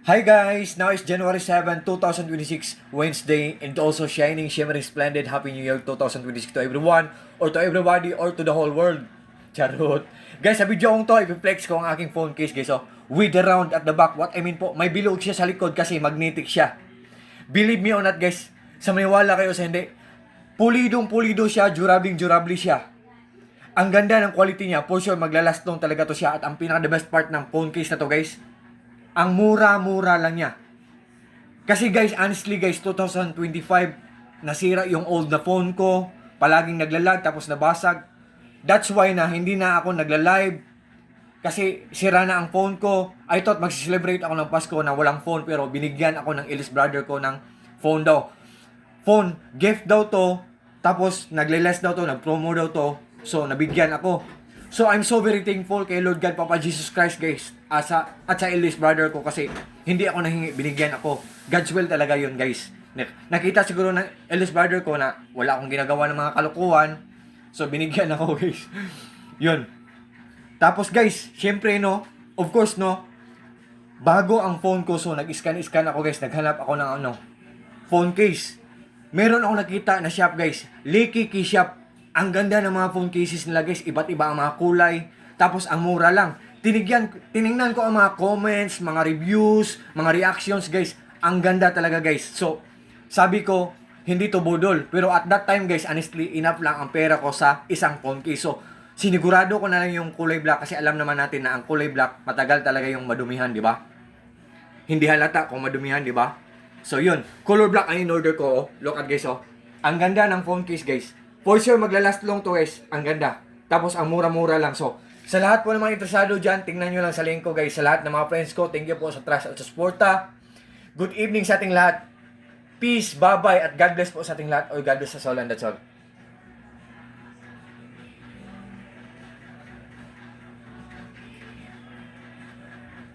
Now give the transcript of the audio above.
Hi guys! Now is January 7, 2026, Wednesday, and also shining, shimmering, splendid Happy New Year 2026 to everyone, or to everybody, or to the whole world. Charot. Guys, sa video kong to, i-flex ko ang aking phone case, guys. Oh, with the round at the back. What I mean po, may bilog siya sa likod kasi magnetic siya. Believe me or not, guys, sa maniwala kayo sa hindi, pulidong-pulido siya, durabling-durable siya. Ang ganda ng quality niya, for sure, maglalast long talaga to siya. At ang pinaka-the best part ng phone case na to, guys, ang mura-mura lang niya. Kasi guys, honestly guys, 2025, nasira yung old na phone ko, palaging naglalag tapos nabasag. That's why na hindi na ako nagla-live kasi sira na ang phone ko. I thought mag-celebrate ako ng Pasko na walang phone, pero binigyan ako ng eldest brother ko ng phone daw. Phone, gift daw to, tapos nagle-less daw to, nag-promo daw to, so nabigyan ako. So I'm so very thankful kay Lord God Papa Jesus Christ, guys, at sa eldest brother ko, kasi hindi ako nahingi, binigyan ako. God's will talaga yun, guys. Nakita siguro ng eldest brother ko na wala akong ginagawa ng mga kalukuhan, so binigyan ako, guys. Yun. Tapos guys, syempre no, of course no, bago ang phone ko, so nag-scan ako, guys, naghanap ako ng phone case. Meron ako nakita na shop, guys, Leaky Key Shop. Ang ganda ng mga phone cases nila, guys, iba't iba ang mga kulay, tapos ang mura lang. Tiningnan ko ang mga comments, mga reviews, mga reactions, guys. Ang ganda talaga, guys. So, sabi ko, hindi to budol. Pero at that time, guys, honestly, enough lang ang pera ko sa isang phone case. So, sinigurado ko na lang yung kulay black kasi alam naman natin na ang kulay black, matagal talaga yung madumihan, di ba? Hindi halata kung madumihan, di ba? So, yun. Color black ang in-order ko. Oh. Look at, guys, oh. Ang ganda ng phone case, guys. For sure, maglalast long to, guys. Ang ganda. Tapos, ang mura-mura lang. So, sa lahat po ng mga interesado dyan, tingnan nyo lang sa link ko, guys. Sa lahat ng mga friends ko, thank you po sa trust at sa suporta. Good evening sa ating lahat. Peace, bye-bye, at God bless po sa ating lahat. Or God bless sa all, and that's all.